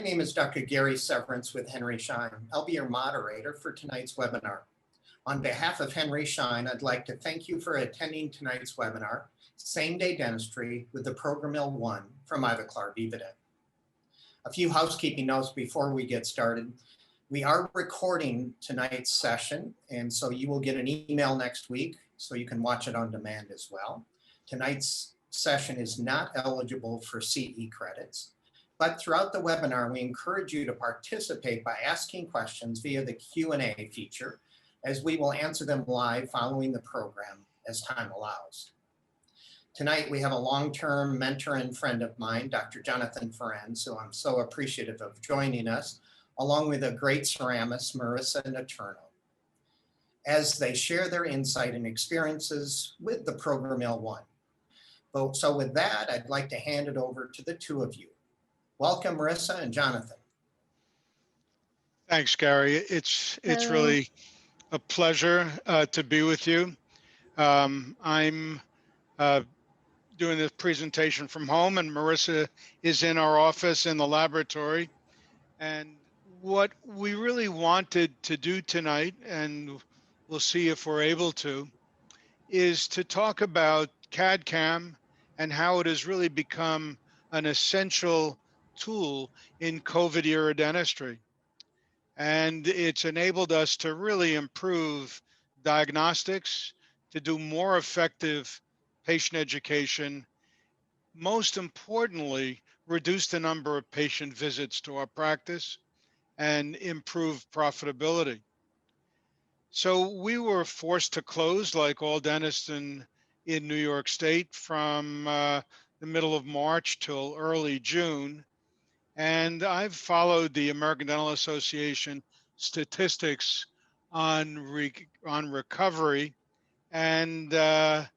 My name is Dr. Gary Severance with Henry Schein. I'll be your moderator for tonight's webinar. On behalf of Henry Schein, I'd like to thank you for attending tonight's webinar, Same-Day Dentistry with the PrograMill One from Ivoclar Vivadent. A few housekeeping notes before we get started. We are recording tonight's session, and so you will get an email next week so you can watch it on demand as well. Tonight's session is not eligible for CE credits. But throughout the webinar, we encourage you to participate by asking questions via the Q&A feature, as we will answer them live following the program as time allows. Tonight, we have a long-term mentor and friend of mine, Dr. Jonathan Ferencz, who I'm so appreciative of joining us, along with a great ceramist, Marisa Notturno, as they share their insight and experiences with the PrograMill One. So with that, I'd like to hand it over to the two of you. Welcome, Marisa and Jonathan. Thanks, Gary. It's really a pleasure to be with you. I'm doing this presentation from home, and Marisa is in our office in the laboratory. And what we really wanted to do tonight, and we'll see if we're able to, is to talk about CAD/CAM and how it has really become an essential tool in COVID era dentistry. And it's enabled us to really improve diagnostics, to do more effective patient education, most importantly, reduce the number of patient visits to our practice and improve profitability. So we were forced to close, like all dentists in New York State, from the middle of March till early June. And I've followed the American Dental Association statistics on recovery, and the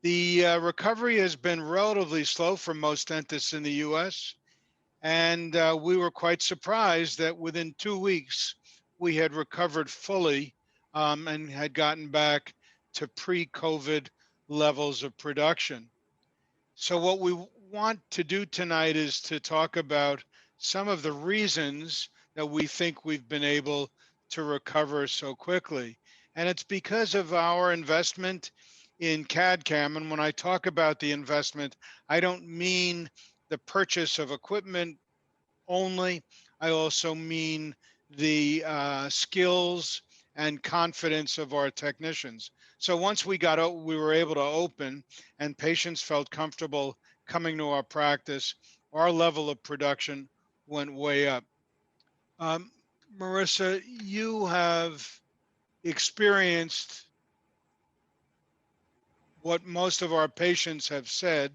recovery has been relatively slow for most dentists in the U.S. And we were quite surprised that within 2 weeks we had recovered fully and had gotten back to pre-COVID levels of production. So what we want to do tonight is to talk about some of the reasons that we think we've been able to recover so quickly. And it's because of our investment in CAD/CAM. And when I talk about the investment, I don't mean the purchase of equipment only. I also mean the skills and confidence of our technicians. So once we were able to open and patients felt comfortable coming to our practice, our level of production went way up. Marisa, you have experienced what most of our patients have said.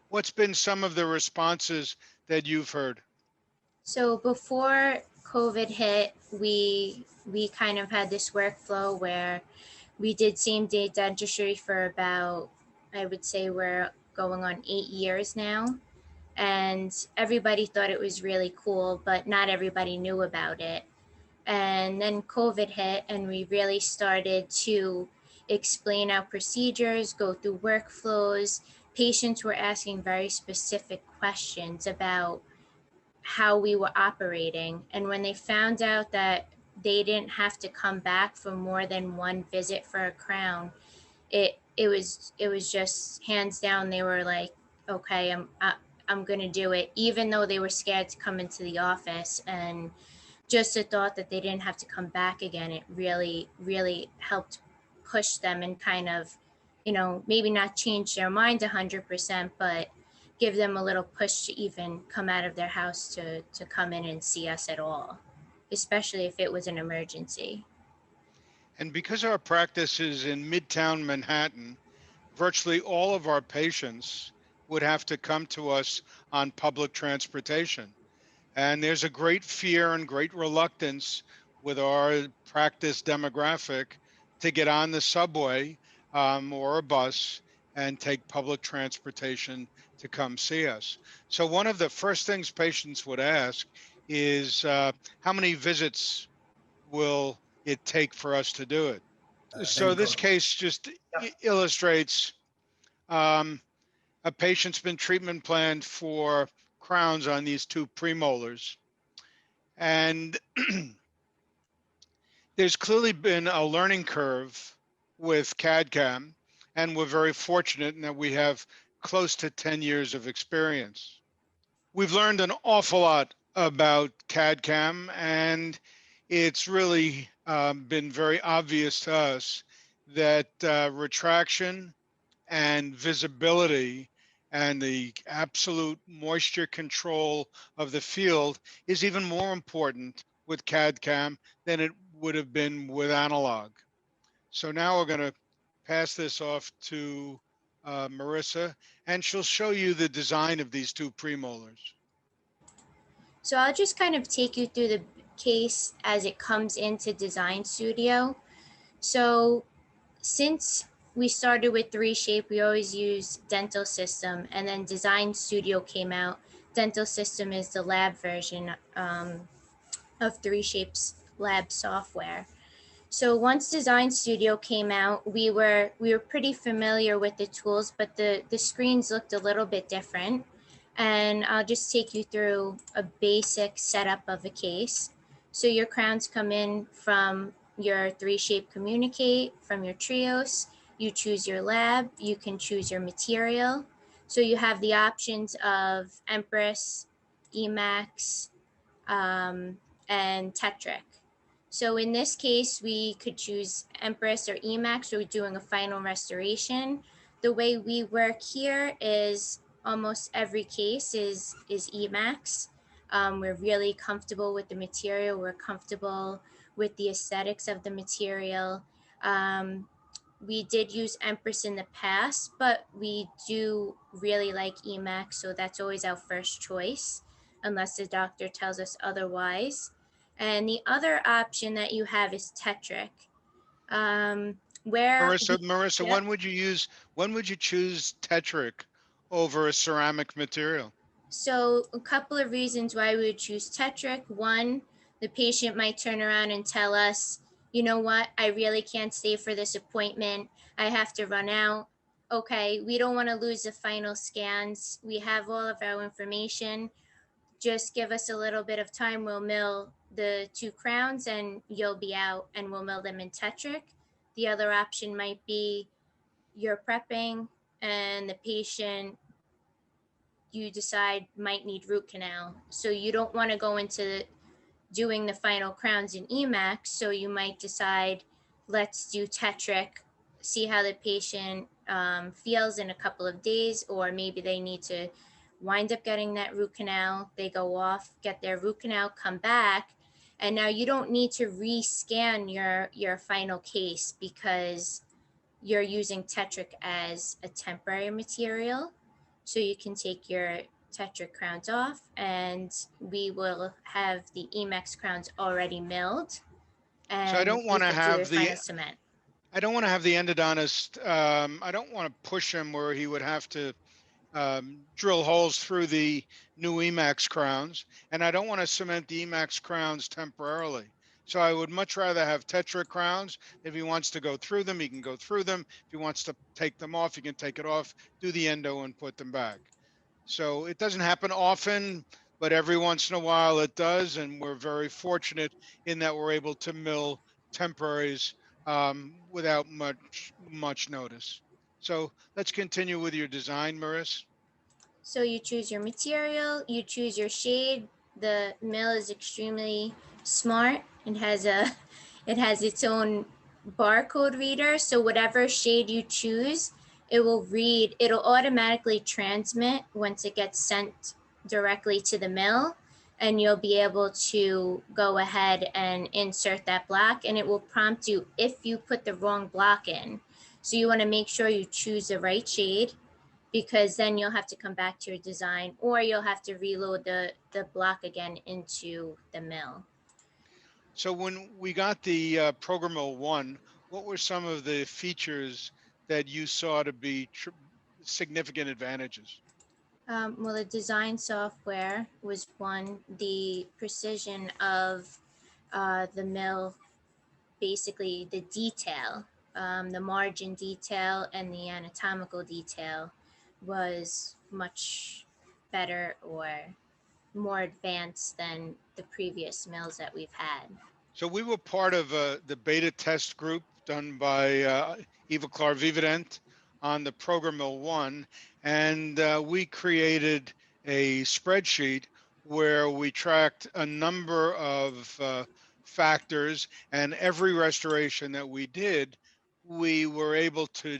What's been some of the responses that you've heard? So before COVID hit, we kind of had this workflow where we did same-day dentistry for about, I would say we're going on 8 years now. And everybody thought it was really cool, but not everybody knew about it. And then COVID hit, and we really started to explain our procedures, go through workflows. Patients were asking very specific questions about how we were operating. And when they found out that they didn't have to come back for more than one visit for a crown, it was just hands down, they were like, okay, I'm gonna do it, even though they were scared to come into the office. And just the thought that they didn't have to come back again, it really, really helped push them and kind of, maybe not change their mind 100%, but give them a little push to even come out of their house to come in and see us at all, especially if it was an emergency. And because our practice is in Midtown Manhattan, virtually all of our patients would have to come to us on public transportation. And there's a great fear and great reluctance with our practice demographic to get on the subway or a bus and take public transportation to come see us. So one of the first things patients would ask is, how many visits will it take for us to do it? So this case just illustrates a patient's been treatment planned for crowns on these two premolars. And there's clearly been a learning curve with CAD/CAM, and we're very fortunate in that we have close to 10 years of experience. We've learned an awful lot about CAD/CAM, and it's really been very obvious to us that retraction and visibility and the absolute moisture control of the field is even more important with CAD/CAM than it would have been with analog. So now we're going to pass this off to Marisa, and she'll show you the design of these two premolars. So I'll just kind of take you through the case as it comes into Design Studio. So since we started with 3Shape, we always use Dental System, and then Design Studio came out. Dental System is the lab version of 3Shape's lab software. So once Design Studio came out, we were pretty familiar with the tools, but the screens looked a little bit different. And I'll just take you through a basic setup of a case. So your crowns come in from your 3Shape Communicate, from your Trios. You choose your lab, you can choose your material. So you have the options of Empress, e.max, and Tetric. So in this case, we could choose Empress or e.max, so we're doing a final restoration. The way we work here is almost every case is e.max. We're really comfortable with the material. We're comfortable with the aesthetics of the material. We did use Empress in the past, but we do really like e.max, so that's always our first choice, unless the doctor tells us otherwise. And the other option that you have is Tetric. Marisa, Yep. when would you choose Tetric over a ceramic material? So a couple of reasons why we would choose Tetric. One, the patient might turn around and tell us, you know what, I really can't stay for this appointment. I have to run out. Okay, we don't want to lose the final scans. We have all of our information. Just give us a little bit of time. We'll mill the two crowns and you'll be out, and we'll mill them in Tetric. The other option might be you're prepping and the patient you decide might need root canal. So you don't want to go into doing the final crowns in e.max. So you might decide, let's do Tetric, see how the patient feels in a couple of days, or maybe they need to wind up getting that root canal. They go off, get their root canal, come back. And now you don't need to rescan your final case because you're using Tetric as a temporary material. So you can take your Tetric crowns off, and we will have the e.max crowns already milled. And So I don't want to have final cement. I don't want to have the endodontist. I don't want to push him where he would have to drill holes through the new e.max crowns, and I don't want to cement the e.max crowns temporarily. So I would much rather have Tetric crowns. If he wants to go through them, he can go through them. If he wants to take them off, he can take it off, do the endo, and put them back. So it doesn't happen often, but every once in a while it does, and we're very fortunate in that we're able to mill temporaries without much notice. So let's continue with your design, Maris. So you choose your material, you choose your shade. The mill is extremely smart. It has its own barcode reader. So whatever shade you choose, it'll automatically transmit once it gets sent directly to the mill, and you'll be able to go ahead and insert that block, and it will prompt you if you put the wrong block in. So you want to make sure you choose the right shade, because then you'll have to come back to your design, or you'll have to reload the block again into the mill. So when we got the PrograMill One, what were some of the features that you saw to be significant advantages? Well, the design software was one. The precision of the mill, basically the detail, the margin detail and the anatomical detail was much better or more advanced than the previous mills that we've had. So we were part of the beta test group done by Ivoclar Vivadent on the PrograMill One, and we created a spreadsheet where we tracked a number of factors, and every restoration that we did, we were able to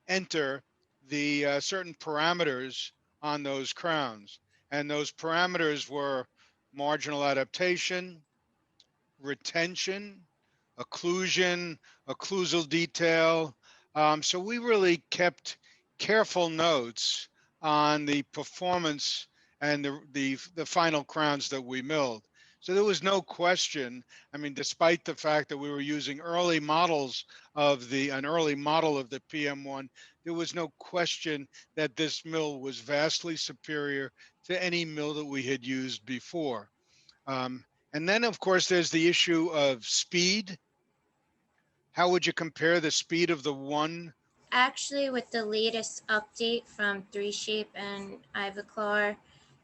enter the certain parameters on those crowns. And those parameters were marginal adaptation, retention, occlusion, occlusal detail. So we really kept careful notes on the performance and the final crowns that we milled. So there was no question. I mean, despite the fact that we were using early models of an early model of the PM1, there was no question that this mill was vastly superior to any mill that we had used before. And then, of course, there's the issue of speed. How would you compare the speed of the one? Actually, with the latest update from 3Shape and Ivoclar,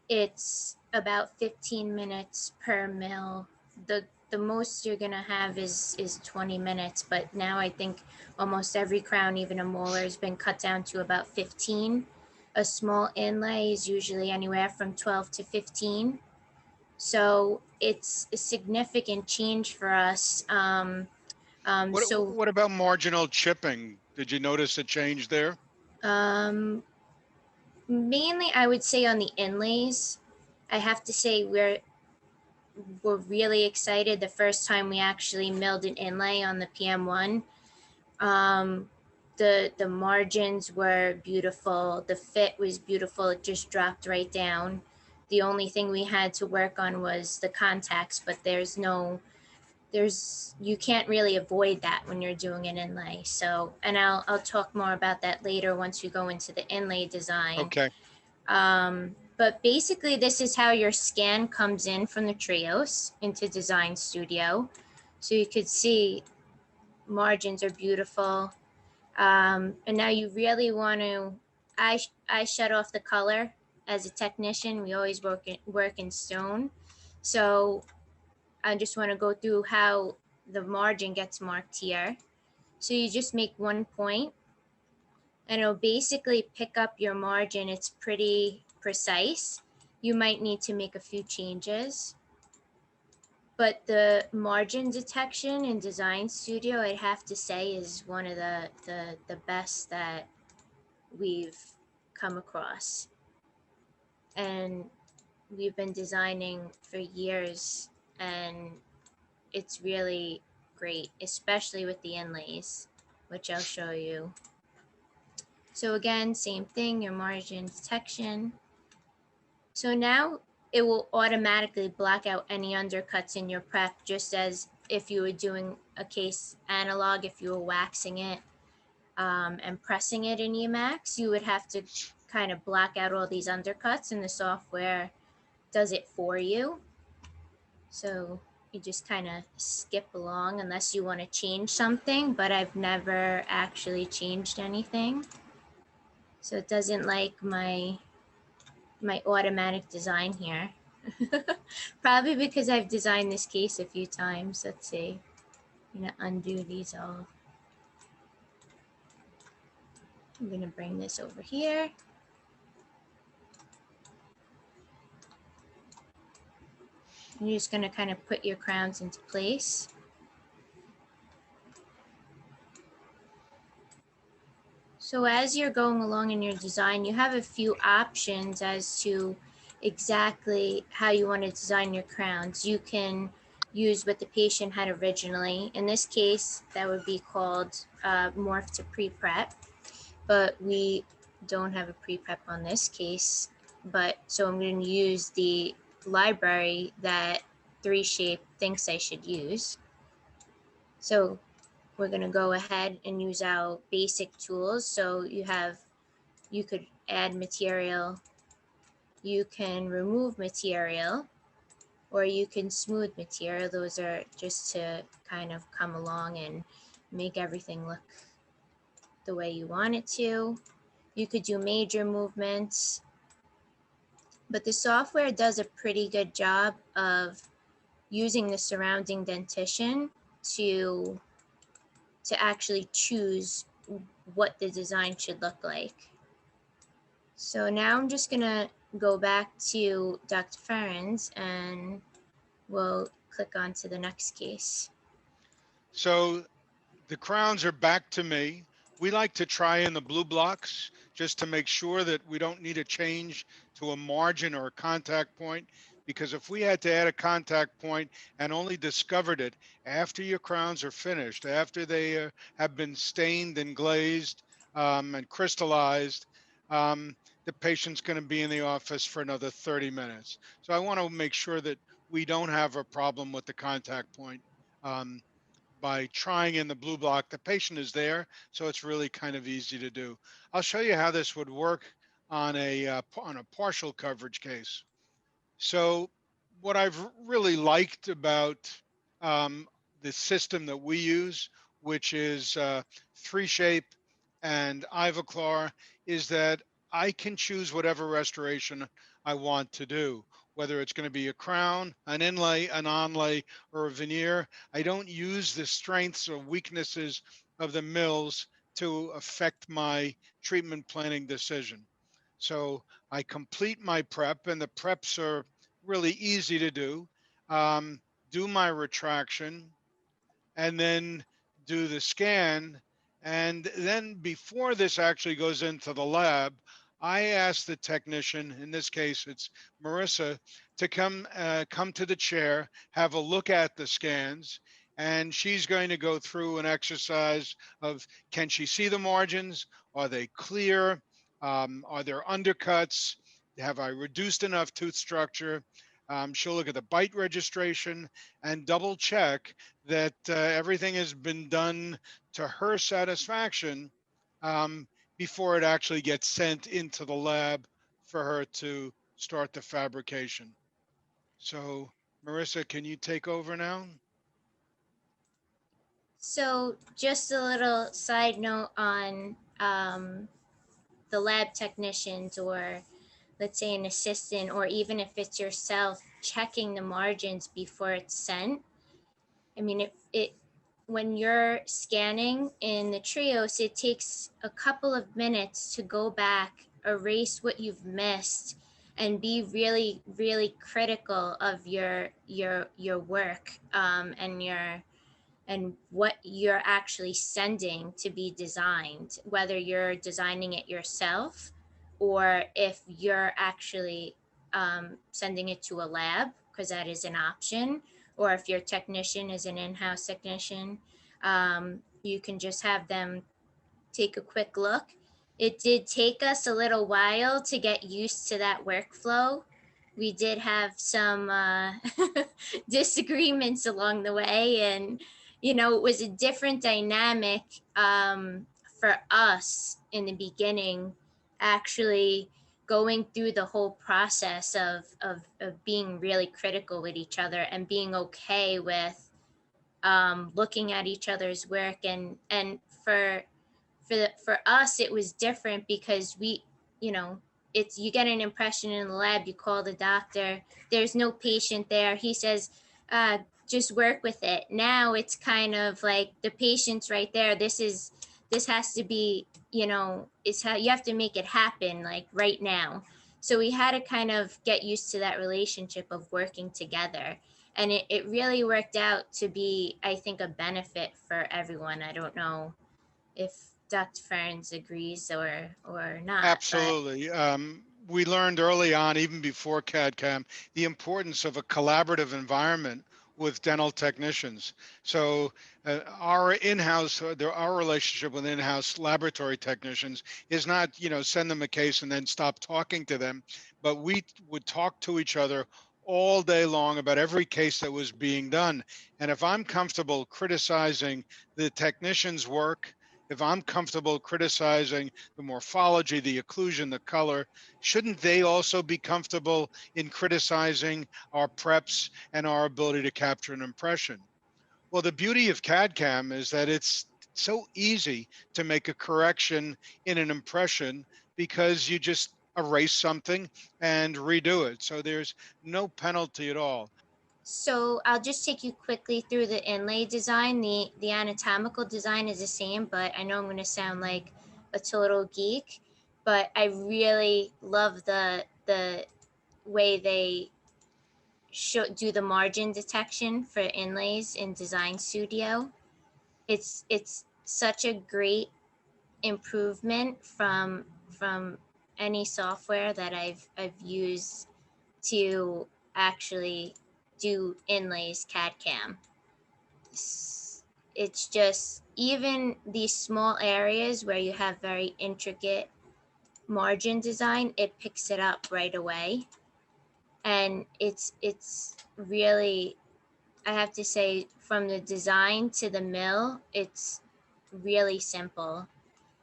it's about 15 minutes per mill. The most you're gonna have is 20 minutes, but now I think almost every crown, even a molar, has been cut down to about 15. A small inlay is usually anywhere from 12 to 15. So it's a significant change for us. What about marginal chipping? Did you notice a change there? Mainly, I would say on the inlays. I have to say we're really excited the first time we actually milled an inlay on the PM1. The margins were beautiful. The fit was beautiful. It just dropped right down. The only thing we had to work on was the contacts, but you can't really avoid that when you're doing an inlay. So, and I'll talk more about that later once we go into the inlay design. Okay. But basically, this is how your scan comes in from the Trios into Design Studio. So you could see margins are beautiful. And now you really want to, I shut off the color as a technician. We always work in stone. So I just want to go through how the margin gets marked here. So you just make one point and it'll basically pick up your margin. It's pretty precise. You might need to make a few changes. But the margin detection in Design Studio, I'd have to say, is one of the best that we've come across. And we've been designing for years, and it's really great, especially with the inlays, which I'll show you. So again, same thing, your margin detection. So now it will automatically block out any undercuts in your prep, just as if you were doing a case analog. If you were waxing it and pressing it in e.max, you would have to kind of block out all these undercuts, and the software does it for you. So you just kind of skip along unless you want to change something, but I've never actually changed anything. So it doesn't like my automatic design here. Probably because I've designed this case a few times. Let's see. I'm gonna undo these all. I'm gonna bring this over here. And you're just gonna kind of put your crowns into place. So as you're going along in your design, you have a few options as to exactly how you want to design your crowns. You can use what the patient had originally. In this case, that would be called morph to pre-prep, but we don't have a pre-prep on this case. But so I'm going to use the library that 3Shape thinks I should use. So we're going to go ahead and use our basic tools. So you could add material, you can remove material, or you can smooth material. Those are just to kind of come along and make everything look the way you want it to. You could do major movements, but the software does a pretty good job of using the surrounding dentition to actually choose what the design should look like. So now I'm just gonna go back to Dr. Ferencz and we'll click on to the next case. So the crowns are back to me. We like to try in the blue blocks just to make sure that we don't need a change to a margin or a contact point, because if we had to add a contact point and only discovered it after your crowns are finished, after they have been stained and glazed and crystallized, the patient's going to be in the office for another 30 minutes. So I want to make sure that we don't have a problem with the contact point. By trying in the blue block. The patient is there, so it's really kind of easy to do. I'll show you how this would work on a partial coverage case. So what I've really liked about um, the system that we use, which is 3Shape and Ivoclar, is that I can choose whatever restoration I want to do, whether it's going to be a crown, an inlay, an onlay, or a veneer. I don't use the strengths or weaknesses of the mills to affect my treatment planning decision. So I complete my prep, and the preps are really easy to do. Do my retraction, and then do the scan. And then before this actually goes into the lab, I ask the technician, in this case it's Marisa, to come to the chair, have a look at the scans, and she's going to go through an exercise of, can she see the margins? Are they clear? Are there undercuts? Have I reduced enough tooth structure? She'll look at the bite registration and double check that everything has been done to her satisfaction before it actually gets sent into the lab for her to start the fabrication. So Marisa, can you take over now? So just a little side note on the lab technicians, or let's say an assistant, or even if it's yourself checking the margins before it's sent. I mean, it when you're scanning in the Trios, it takes a couple of minutes to go back, erase what you've missed, and be really, really critical of your work and what you're actually sending to be designed, whether you're designing it yourself or if you're actually sending it to a lab, because that is an option, or if your technician is an in-house technician, you can just have them take a quick look. It did take us a little while to get used to that workflow. We did have some disagreements along the way, and it was a different dynamic for us in the beginning, actually going through the whole process of being really critical with each other and being okay with looking at each other's work. And for us, it was different because it's, you get an impression in the lab, you call the doctor, there's no patient there, he says, just work with it. Now it's kind of like the patient's right there. This has to be, it's how you have to make it happen, like right now. So we had to kind of get used to that relationship of working together. And it really worked out to be, I think, a benefit for everyone. I don't know if Dr. Ferencz agrees or not. Absolutely. We learned early on, even before CAD/CAM, the importance of a collaborative environment with dental technicians. So our relationship with in-house laboratory technicians is not, send them a case and then stop talking to them, but we would talk to each other all day long about every case that was being done. And if I'm comfortable criticizing the technician's work, if I'm comfortable criticizing the morphology, the occlusion, the color, shouldn't they also be comfortable in criticizing our preps and our ability to capture an impression? Well, the beauty of CAD/CAM is that it's so easy to make a correction in an impression because you just erase something and redo it. So there's no penalty at all. So I'll just take you quickly through the inlay design. The anatomical design is the same, but I know I'm going to sound like a total geek, but I really love the way they do the margin detection for inlays in Design Studio. It's such a great improvement from any software that I've used to actually do inlays CAD CAM. It's just, even these small areas where you have very intricate margin design, it picks it up right away. And it's really, I have to say, from the design to the mill, it's really simple.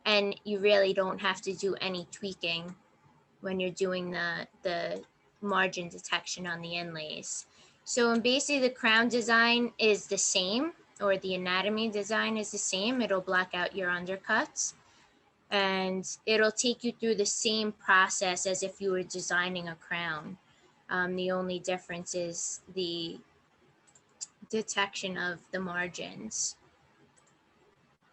And you really don't have to do any tweaking when you're doing the margin detection on the inlays. So basically the crown design is the same, or the anatomy design is the same. It'll block out your undercuts, and it'll take you through the same process as if you were designing a crown. The only difference is the detection of the margins.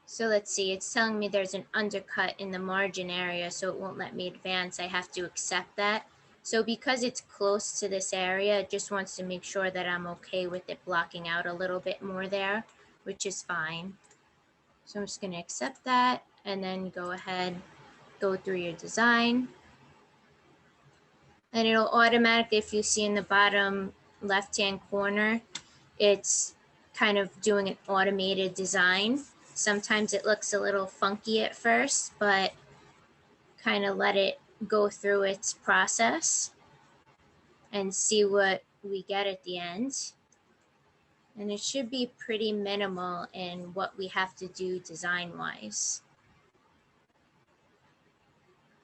So let's see, it's telling me there's an undercut in the margin area, so it won't let me advance. I have to accept that. So because it's close to this area, it just wants to make sure that I'm okay with it blocking out a little bit more there, which is fine. So I'm just going to accept that, and then go ahead, go through your design. And it'll automatically, if you see in the bottom left-hand corner, it's kind of doing an automated design. Sometimes it looks a little funky at first, but kind of let it go through its process and see what we get at the end. And it should be pretty minimal in what we have to do design-wise.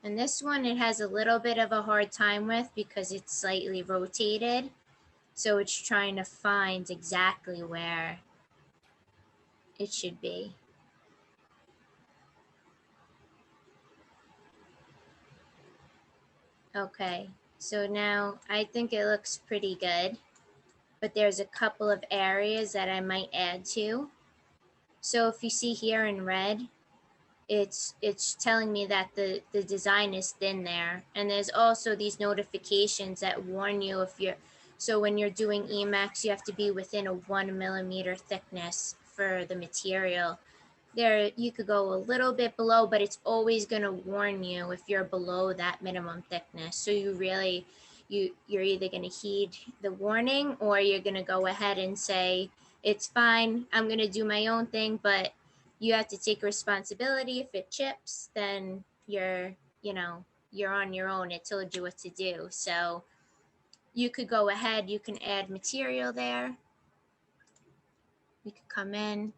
And this one, it has a little bit of a hard time with because it's slightly rotated. So it's trying to find exactly where it should be. Okay, so now I think it looks pretty good, but there's a couple of areas that I might add to. So if you see here in red, it's telling me that the design is thin there. And there's also these notifications that warn you if you're, so when you're doing e.max, you have to be within a 1 millimeter thickness for the material. There, you could go a little bit below, but it's always going to warn you if you're below that minimum thickness. So you really, you're either going to heed the warning, or you're going to go ahead and say, it's fine, I'm going to do my own thing, but you have to take responsibility. If it chips, then you're on your own. It told you what to do. So you could go ahead, you can add material there. You could come in,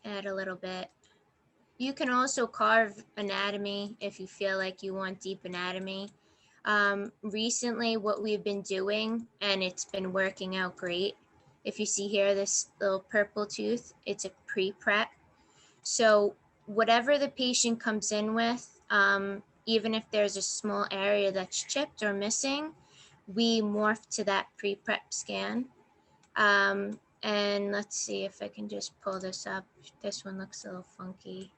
add a little bit. You can also carve anatomy if you feel like you want deep anatomy. Recently, what we've been doing, and it's been working out great. If you see here, this little purple tooth, it's a pre-prep. So whatever the patient comes in with, even if there's a small area that's chipped or missing, we morph to that pre-prep scan. And let's see if I can just pull this up. This one looks a little funky.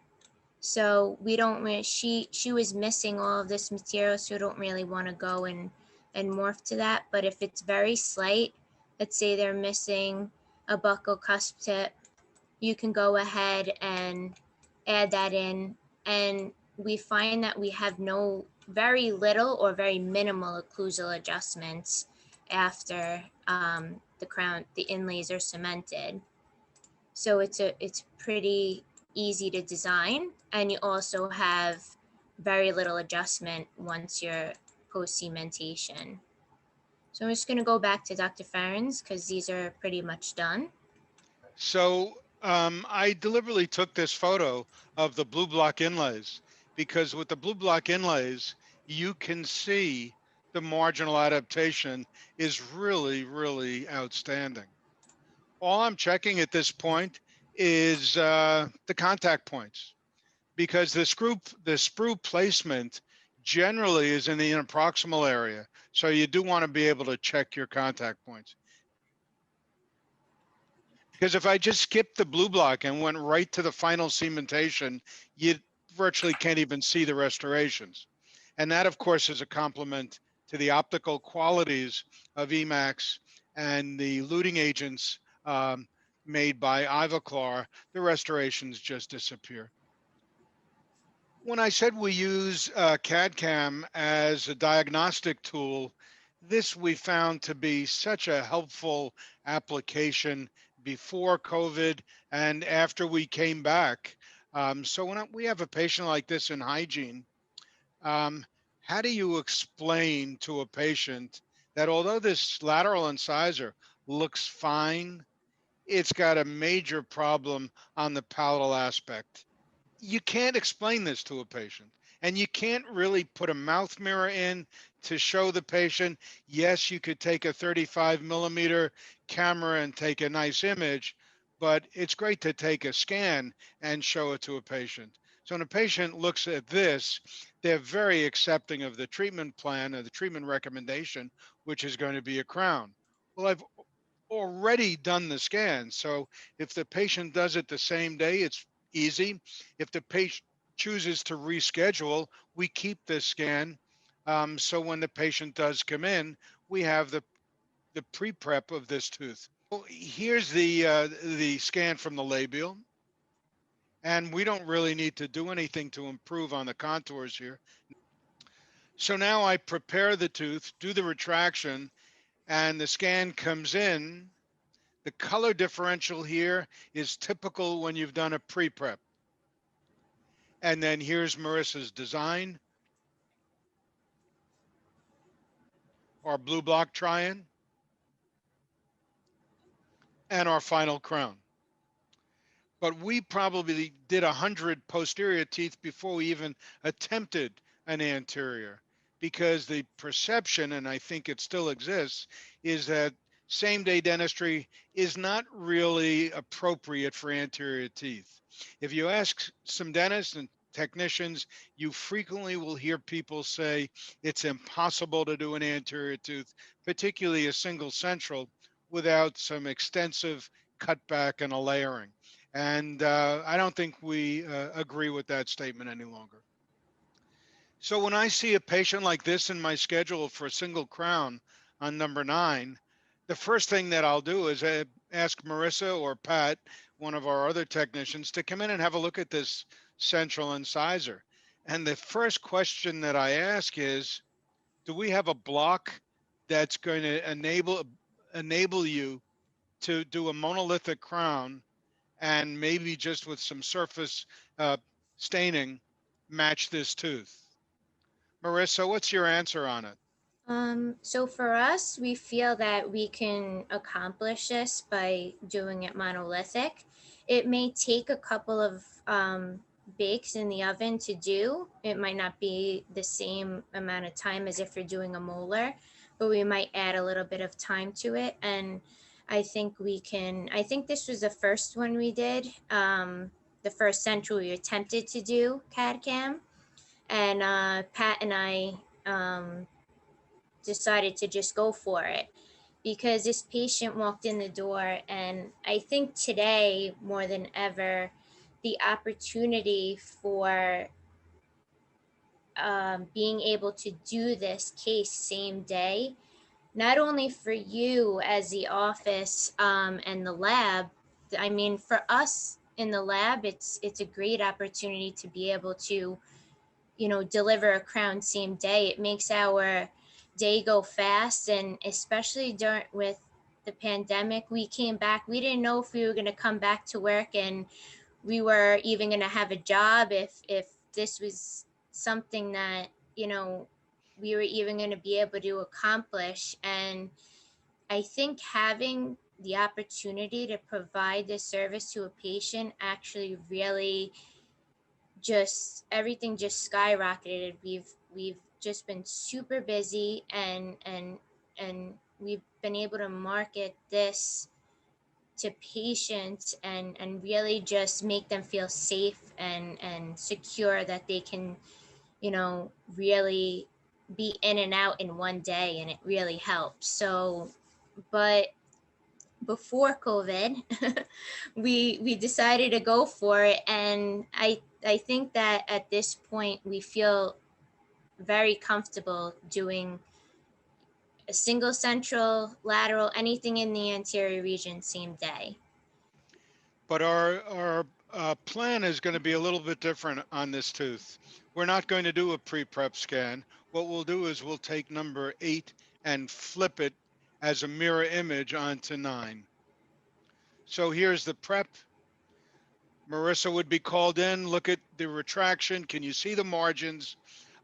So we don't really, she was missing all of this material, so we don't really want to go and morph to that. But if it's very slight, let's say they're missing a buccal cusp tip, you can go ahead and add that in. And we find that we have very little or very minimal occlusal adjustments after the inlays are cemented. So it's pretty easy to design, and you also have very little adjustment once you're post cementation. So I'm just going to go back to Dr. Ferencz because these are pretty much done. So I deliberately took this photo of the blue block inlays because with the blue block inlays, you can see the marginal adaptation is really, really outstanding. All I'm checking at this point is the contact points. because the sprue placement generally is in the interproximal area. So you do want to be able to check your contact points. Because if I just skipped the blue block and went right to the final cementation, you virtually can't even see the restorations. And that, of course, is a compliment to the optical qualities of e.max and the luting agents made by Ivoclar. The restorations just disappear. When I said we use CAD/CAM as a diagnostic tool, this we found to be such a helpful application before COVID and after we came back. So when we have a patient like this in hygiene, how do you explain to a patient that although this lateral incisor looks fine, it's got a major problem on the palatal aspect? You can't explain this to a patient, and you can't really put a mouth mirror in to show the patient. Yes, you could take a 35mm camera and take a nice image, but it's great to take a scan and show it to a patient. So when a patient looks at this, they're very accepting of the treatment plan or the treatment recommendation, which is going to be a crown. Well, I've already done the scan. So if the patient does it the same day, it's easy. If the patient chooses to reschedule, we keep this scan. So when the patient does come in, we have the pre-prep of this tooth. Well, here's the scan from the labial. And we don't really need to do anything to improve on the contours here. So now I prepare the tooth, do the retraction, and the scan comes in. The color differential here is typical when you've done a pre-prep. And then here's Marisa's design, our blue block try-in, and our final crown. But we probably did 100 posterior teeth before we even attempted an anterior, because the perception, and I think it still exists, is that same-day dentistry is not really appropriate for anterior teeth. If you ask some dentists and technicians, you frequently will hear people say it's impossible to do an anterior tooth, particularly a single central, without some extensive cutback and a layering. And I don't think we agree with that statement any longer. So when I see a patient like this in my schedule for a single crown on number 9, the first thing that I'll do is ask Marisa or Pat, one of our other technicians, to come in and have a look at this central incisor. And the first question that I ask is, do we have a block that's going to enable you to do a monolithic crown and maybe just with some surface staining, match this tooth? Marisa, what's your answer on it? So for us, we feel that we can accomplish this by doing it monolithic. It may take a couple of bakes in the oven to do. It might not be the same amount of time as if you're doing a molar, but we might add a little bit of time to it. And I think I think this was the first one we did, the first central we attempted to do CAD/CAM. And Pat and I decided to just go for it because this patient walked in the door, and I think today more than ever, the opportunity for being able to do this case same day, not only for you as the office and the lab. I mean, for us in the lab, it's a great opportunity to be able to, deliver a crown same day. It makes our day go fast, and especially with the pandemic, we came back. We didn't know if we were going to come back to work and we were even going to have a job, if this was something that we were even going to be able to accomplish. And I think having the opportunity to provide this service to a patient actually really everything just skyrocketed. We've just been super busy, and we've been able to market this to patients and really just make them feel safe and secure that they can, really be in and out in one day, and it really helps. So, but before COVID, we decided to go for it, and I think that at this point we feel very comfortable doing a single central, lateral, anything in the anterior region, same day. But our plan is going to be a little bit different on this tooth. We're not going to do a pre-prep scan. What we'll do is we'll take number 8 and flip it as a mirror image onto 9. So here's the prep. Marisa would be called in, look at the retraction. Can you see the margins?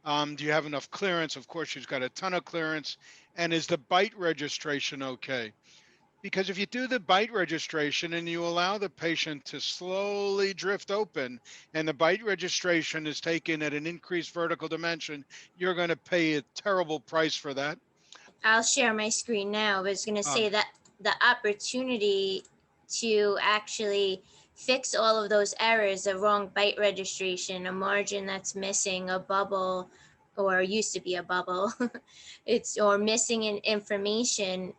Do you have enough clearance? Of course, she's got a ton of clearance. And is the bite registration okay? Because if you do the bite registration and you allow the patient to slowly drift open and the bite registration is taken at an increased vertical dimension, you're going to pay a terrible price for that. I'll share my screen now. I was going to say that the opportunity to actually fix all of those errors, a wrong bite registration, a margin that's missing, a bubble, or used to be a bubble, or missing information,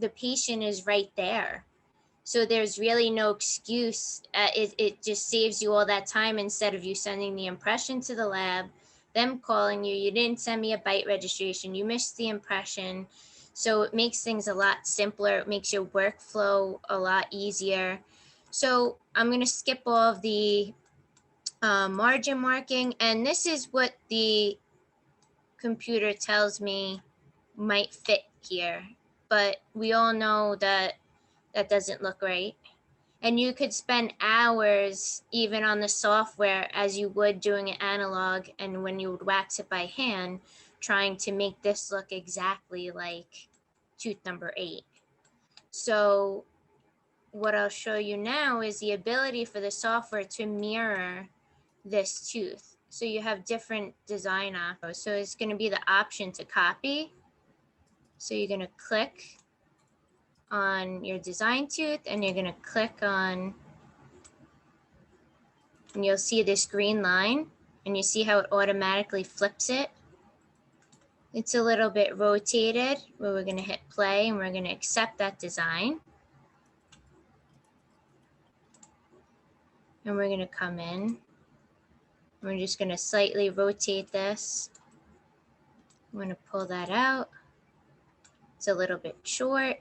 the patient is right there. So there's really no excuse. It just saves you all that time instead of you sending the impression to the lab, them calling you, you didn't send me a bite registration, you missed the impression. So it makes things a lot simpler. It makes your workflow a lot easier. So I'm going to skip all of the margin marking. And this is what the computer tells me might fit here. But we all know that that doesn't look right. And you could spend hours even on the software as you would doing it analog, and when you would wax it by hand, trying to make this look exactly like tooth number 8. So what I'll show you now is the ability for the software to mirror this tooth. So you have different design options. So it's going to be the option to copy. So you're going to click on your design tooth and you're going to click on, and you'll see this green line, and you see how it automatically flips it. It's a little bit rotated, where we're going to hit play and we're going to accept that design. And we're going to come in. We're just going to slightly rotate this. I'm going to pull that out. It's a little bit short,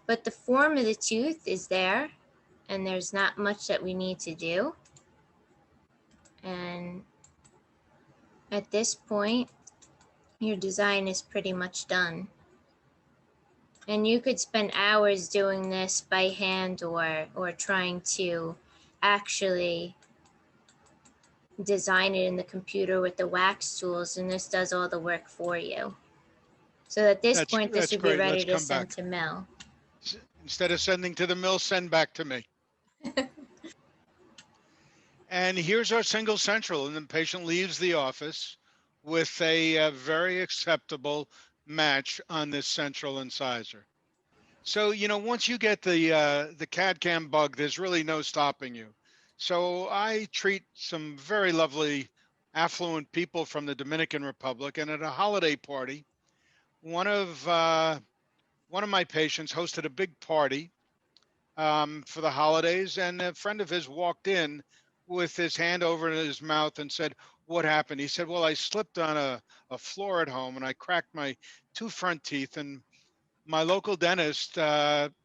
but the form of the tooth is there, and there's not much that we need to do. And at this point, your design is pretty much done. And you could spend hours doing this by hand or trying to actually design it in the computer with the wax tools, and this does all the work for you. So at this point, this would be great. ready Let's to come send back. to mill. Instead of sending to the mill, send back to me. And here's our single central, and the patient leaves the office with a very acceptable match on this central incisor. So, once you get the CAD/CAM bug, there's really no stopping you. So I treat some very lovely, affluent people from the Dominican Republic, and at a holiday party, one of my patients hosted a big party for the holidays, and a friend of his walked in with his hand over his mouth and said, "What happened?" He said, "Well, I slipped on a floor at home and I cracked my 2 front teeth, and my local dentist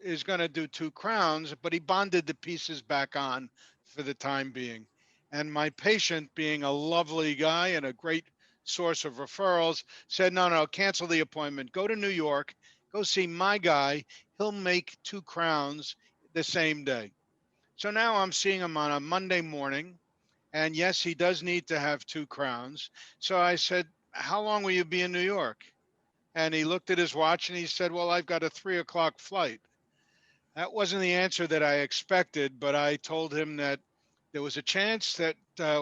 is going to do 2 crowns, but he bonded the pieces back on for the time being." And my patient, being a lovely guy and a great source of referrals, said, no, cancel the appointment. Go to New York, go see my guy. He'll make 2 crowns the same day. So now I'm seeing him on a Monday morning. And yes, he does need to have 2 crowns. So I said, "How long will you be in New York?" And he looked at his watch and he said, "Well, I've got a 3:00 flight." That wasn't the answer that I expected, but I told him that there was a chance that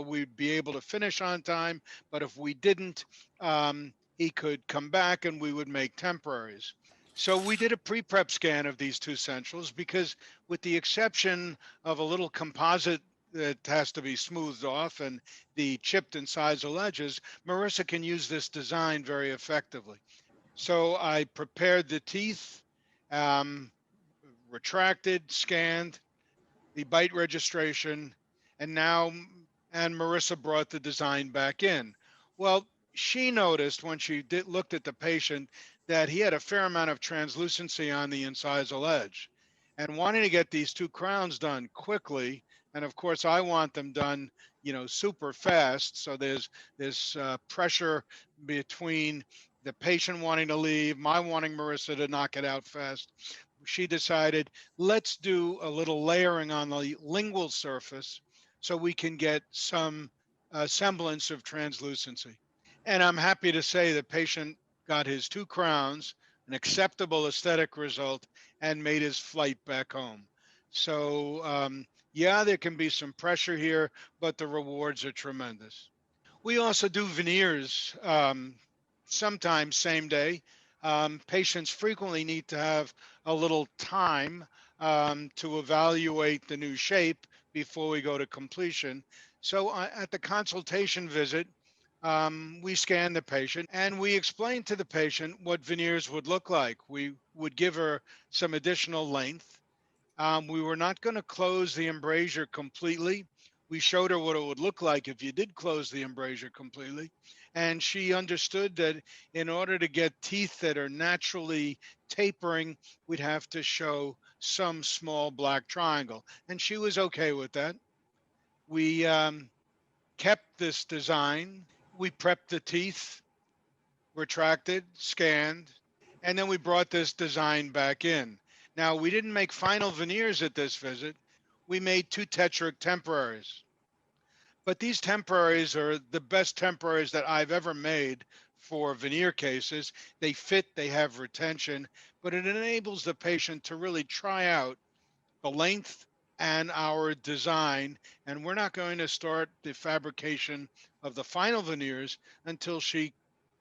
we'd be able to finish on time, but if we didn't, he could come back and we would make temporaries. So we did a pre-prep scan of these two centrals because with the exception of a little composite that has to be smoothed off and the chipped incisal edges, Marisa can use this design very effectively. So I prepared the teeth, um, retracted, scanned, the bite registration, and now, and Marisa brought the design back in. Well, she noticed when she looked at the patient that he had a fair amount of translucency on the incisal edge. And wanting to get these two crowns done quickly, and of course I want them done, super fast. So there's this pressure between the patient wanting to leave, my wanting Marisa to knock it out fast. She decided, let's do a little layering on the lingual surface so we can get some semblance of translucency. And I'm happy to say the patient got his two crowns, an acceptable aesthetic result, and made his flight back home. So yeah, there can be some pressure here, but the rewards are tremendous. We also do veneers, sometimes same day. Patients frequently need to have a little time to evaluate the new shape before we go to completion. So at the consultation visit, we scan the patient and we explain to the patient what veneers would look like. We would give her some additional length. We were not going to close the embrasure completely. We showed her what it would look like if you did close the embrasure completely. And she understood that in order to get teeth that are naturally tapering, we'd have to show some small black triangle. And she was okay with that. We kept this design. We prepped the teeth, retracted, scanned, and then we brought this design back in. Now, we didn't make final veneers at this visit. We made two Tetric temporaries. But these temporaries are the best temporaries that I've ever made for veneer cases. They fit, they have retention, but it enables the patient to really try out the length and our design. And we're not going to start the fabrication of the final veneers until she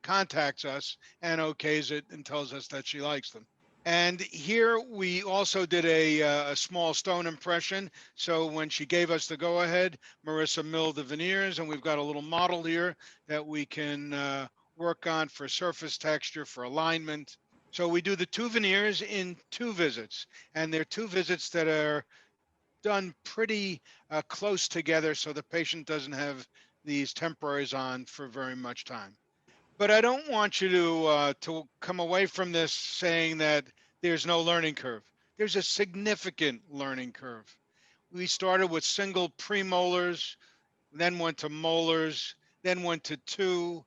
contacts us and okays it and tells us that she likes them. And here we also did a small stone impression. So when she gave us the go ahead, Marisa milled the veneers, and we've got a little model here that we can work on for surface texture, for alignment. So we do the two veneers in two visits, and they're two visits that are done pretty close together so the patient doesn't have these temporaries on for very much time. But I don't want you to come away from this saying that there's no learning curve. There's a significant learning curve. We started with single premolars, then went to molars, then went to two.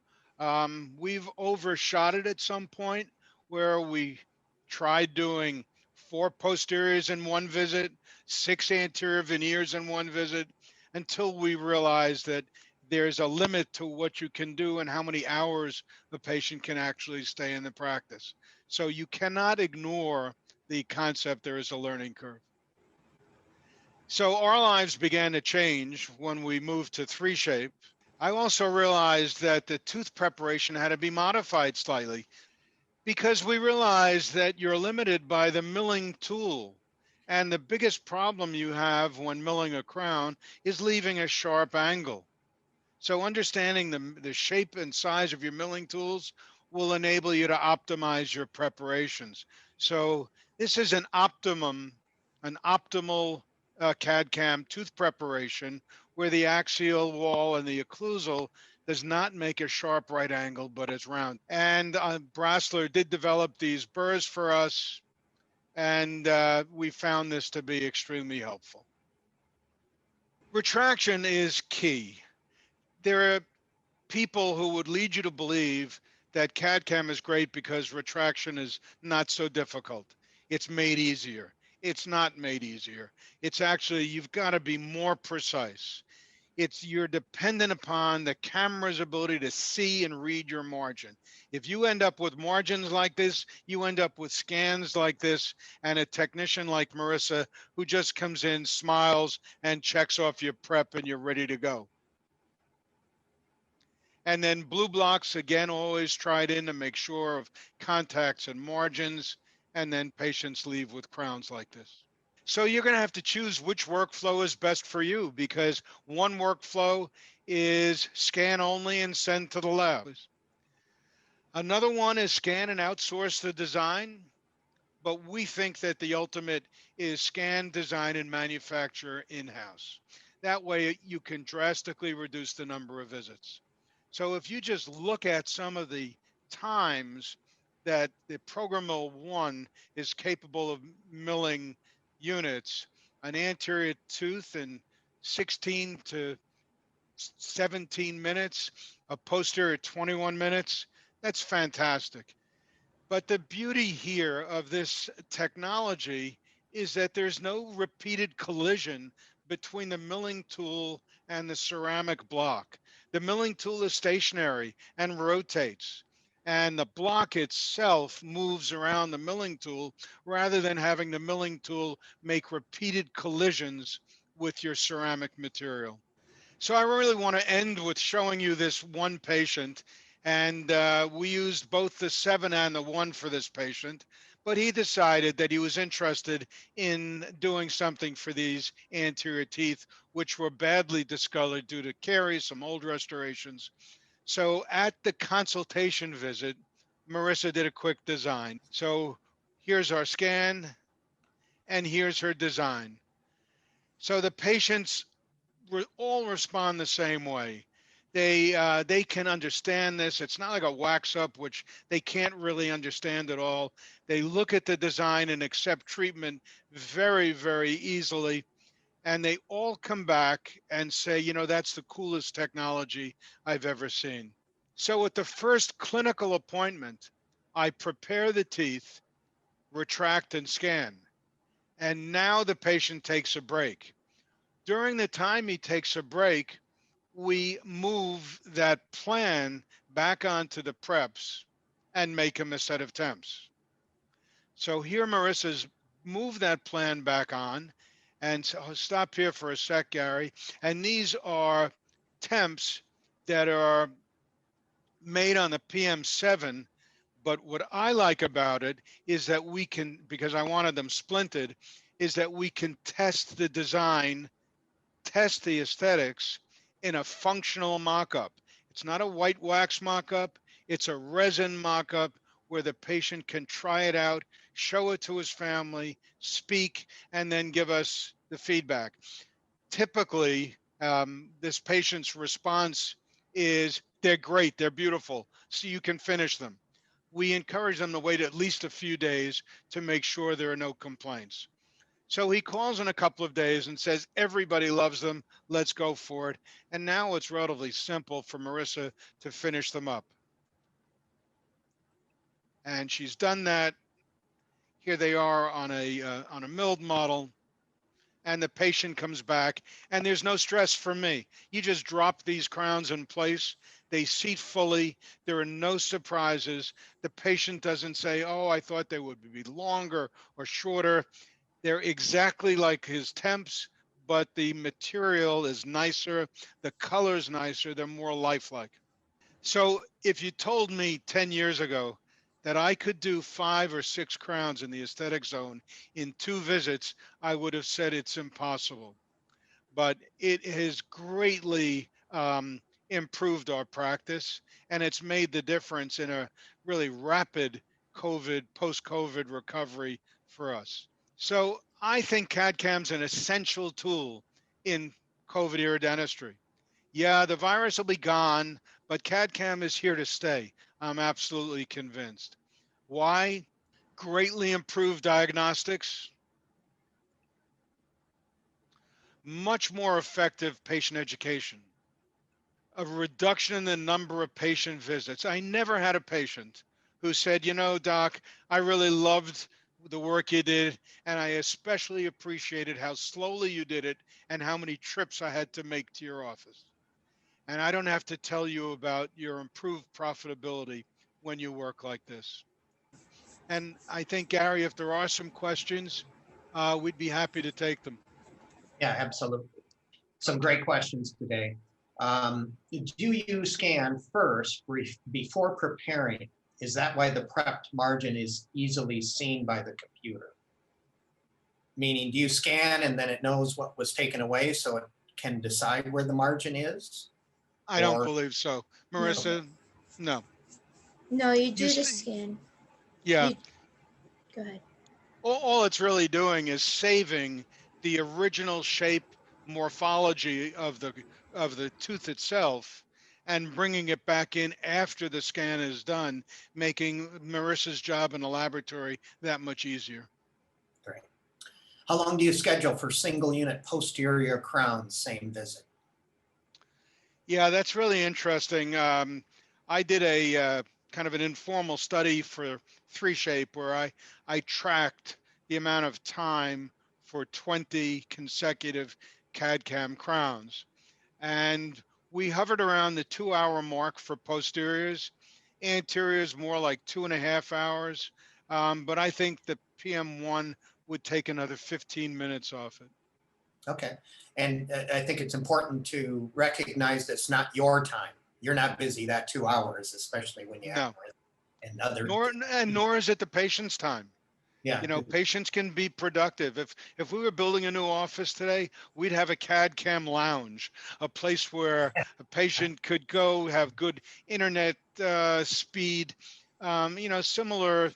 We've overshot it at some point where we tried doing 4 posteriors in one visit, 6 anterior veneers in one visit, until we realized that there's a limit to what you can do and how many hours the patient can actually stay in the practice. So you cannot ignore the concept there is a learning curve. So our lives began to change when we moved to 3-shape. I also realized that the tooth preparation had to be modified slightly because we realized that you're limited by the milling tool. And the biggest problem you have when milling a crown is leaving a sharp angle. So understanding the shape and size of your milling tools will enable you to optimize your preparations. So this is an optimal CAD/CAM tooth preparation where the axial wall and the occlusal does not make a sharp right angle, but it's round. And Brasler did develop these burrs for us, and we found this to be extremely helpful. Retraction is key. There are people who would lead you to believe that CAD/CAM is great because retraction is not so difficult. It's made easier. It's not made easier. It's actually, you've got to be more precise. You're dependent upon the camera's ability to see and read your margin. If you end up with margins like this, you end up with scans like this, and a technician like Marisa who just comes in, smiles, and checks off your prep and you're ready to go. And then blue blocks, again, always tried in to make sure of contacts and margins. and then patients leave with crowns like this. So you're going to have to choose which workflow is best for you, because one workflow is scan only and send to the lab. Another one is scan and outsource the design, but we think that the ultimate is scan, design, and manufacture in-house. That way you can drastically reduce the number of visits. So if you just look at some of the times that the PrograMill One is capable of milling units, an anterior tooth in 16 to 17 minutes, a posterior 21 minutes, that's fantastic. But the beauty here of this technology is that there's no repeated collision between the milling tool and the ceramic block. The milling tool is stationary and rotates, and the block itself moves around the milling tool rather than having the milling tool make repeated collisions with your ceramic material. So I really want to end with showing you this one patient, and we used both the 7 and the 1 for this patient, but he decided that he was interested in doing something for these anterior teeth, which were badly discolored due to caries, some old restorations. So at the consultation visit, Marisa did a quick design. So here's our scan, and here's her design. So the patients all respond the same way. They can understand this. It's not like a wax up, which they can't really understand at all. They look at the design and accept treatment very, very easily. And they all come back and say, you know, that's the coolest technology I've ever seen. So at the first clinical appointment, I prepare the teeth, retract and scan. And now the patient takes a break. During the time he takes a break, we move that plan back onto the preps and make him a set of temps. So here Marissa's moved that plan back on, and so I'll stop here for a sec, Gary. And these are temps that are made on the PM7. But what I like about it is that we can, because I wanted them splinted, is that we can test the design, test the aesthetics in a functional mock-up. It's not a white wax mock-up, it's a resin mock-up where the patient can try it out, show it to his family, speak, and then give us the feedback. Typically, this patient's response is, they're great, they're beautiful, so you can finish them. We encourage them to wait at least a few days to make sure there are no complaints. So he calls in a couple of days and says, everybody loves them, let's go for it. And now it's relatively simple for Marissa to finish them up. And she's done that. Here they are on a milled model. And the patient comes back, and there's no stress for me. You just drop these crowns in place. They seat fully. There are no surprises. The patient doesn't say, oh, I thought they would be longer or shorter. They're exactly like his temps, but the material is nicer. The color's nicer. They're more lifelike. So if you told me 10 years ago that I could do 5 or 6 crowns in the aesthetic zone in 2 visits, I would have said it's impossible. But it has greatly improved our practice, and it's made the difference in a really rapid post-COVID recovery for us. So I think CAD-CAM's an essential tool in COVID era dentistry. Yeah, the virus will be gone, but CAD-CAM is here to stay. I'm absolutely convinced. Why? Greatly improved diagnostics, much more effective patient education, a reduction in the number of patient visits. I never had a patient who said, you know, doc, I really loved the work you did, and I especially appreciated how slowly you did it and how many trips I had to make to your office. And I don't have to tell you about your improved profitability when you work like this. And I think, Gary, if there are some questions, we'd be happy to take them. Yeah, absolutely. Some great questions today. Do you scan first before preparing Is that why the prepped margin is easily seen by the computer? Meaning, do you scan and then it knows what was taken away so it can decide where the margin is? I don't Or- believe so. No. Marissa, no. No, you You do the see- scan. Yeah, You- Go ahead. all it's really doing is saving the original shape morphology of the tooth itself and bringing it back in after the scan is done, making Marissa's job in the laboratory that much easier. Great. How long do you schedule for single unit posterior crowns, same visit? Yeah, that's really interesting. I did a kind of an informal study for 3Shape where I tracked the amount of time for 20 consecutive CAD/CAM crowns. And we hovered around the 2 hour mark for posteriors, anteriors more like 2.5 hours. But I think the PM1 would take another 15 minutes off it. Okay. And I think it's important to recognize that it's not your time. You're not busy that 2 hours, especially when you have another. Nor is it the patient's time. Yeah. You know, patients can be productive. If we were building a new office today, we'd have a CAD/CAM lounge, a place where a patient could go, have good internet speed, similar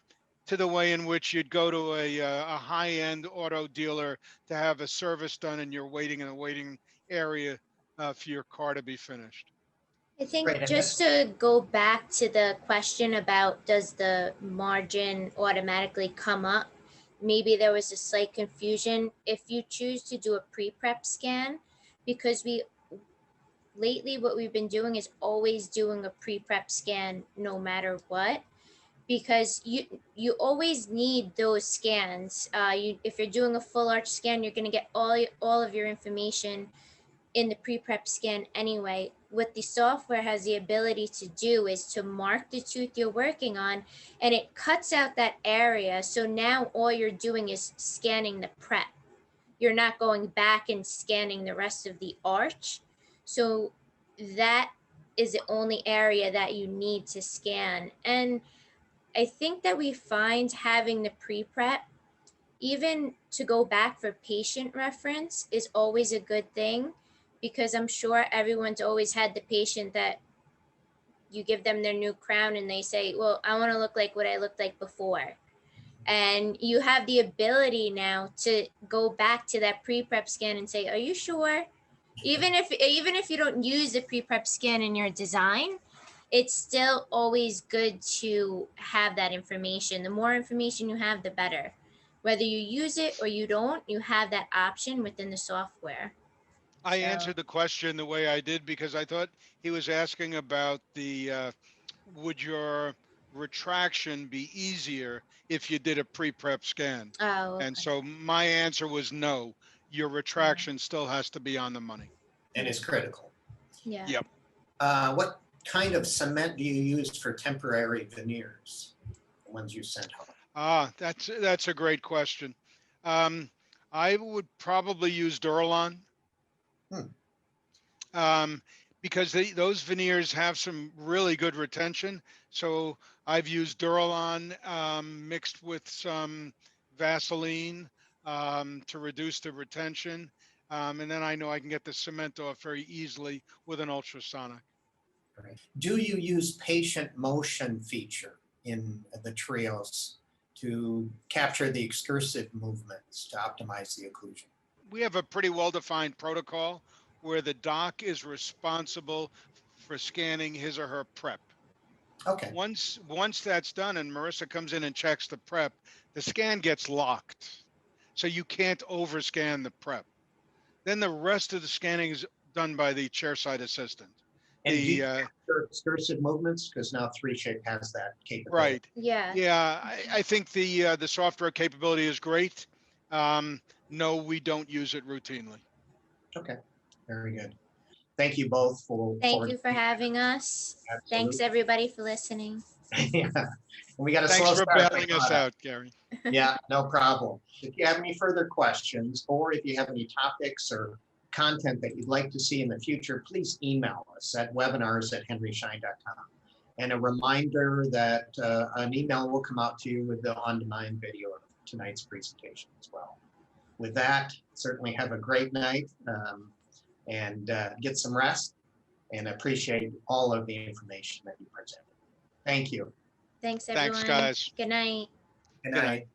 to the way in which you'd go to a high-end auto dealer to have a service done and you're waiting in a waiting area for your car to be finished. I think Right, and just to go back to the question about does the margin automatically come up, maybe there was a slight confusion. If you choose to do a pre-prep scan, because lately what we've been doing is always doing a pre-prep scan no matter what, because you always need those scans. If you're doing a full arch scan, you're going to get all of your information in the pre-prep scan anyway. What the software has the ability to do is to mark the tooth you're working on, and it cuts out that area. So now all you're doing is scanning the prep. You're not going back and scanning the rest of the arch. So that is the only area that you need to scan. And I think that we find having the pre-prep, even to go back for patient reference, is always a good thing, because I'm sure everyone's always had the patient that you give them their new crown and they say, well, I want to look like what I looked like before. And you have the ability now to go back to that pre-prep scan and say, are you sure? Even if you don't use the pre-prep scan in your design, it's still always good to have that information. The more information you have, the better. Whether you use it or you don't, you have that option within the software. I So- answered the question the way I did because I thought he was asking about would your retraction be easier if you did a pre-prep scan? Oh, And okay. so my answer was no, your retraction still has to be on the money. And it's critical. Yeah. Yep. What kind of cement do you use for temporary veneers? The ones you sent home? That's a great question. I would probably use Duralon. Because those veneers have some really good retention. So I've used Duralon mixed with some Vaseline to reduce the retention. And then I know I can get the cement off very easily with an ultrasonic. Right. Do you use patient motion feature in the trios to capture the excursive movements to optimize the occlusion? We have a pretty well-defined protocol where the doc is responsible for scanning his or her prep. Okay. Once that's done and Marissa comes in and checks the prep, the scan gets locked. So you can't overscan the prep. Then the rest of the scanning is done by the chairside assistant. And do you capture excursive movements? Because now 3Shape has that capability. Right. Yeah. Yeah, I think the software capability is great. No, we don't use it routinely. Okay, very good. Thank you both for. Thank you for having us. Absolutely. Thanks everybody for listening. Yeah, and we got a Thanks slow for start. bailing us out, Gary. Yeah, no problem. If you have any further questions, or if you have any topics or content that you'd like to see in the future, please email us at webinars@henryschein.com. And a reminder that an email will come out to you with the on-demand video of tonight's presentation as well. With that, certainly have a great night and get some rest, and appreciate all of the information that you presented. Thank you. Thanks, everyone. Thanks, guys. Good night. Good Good night. night.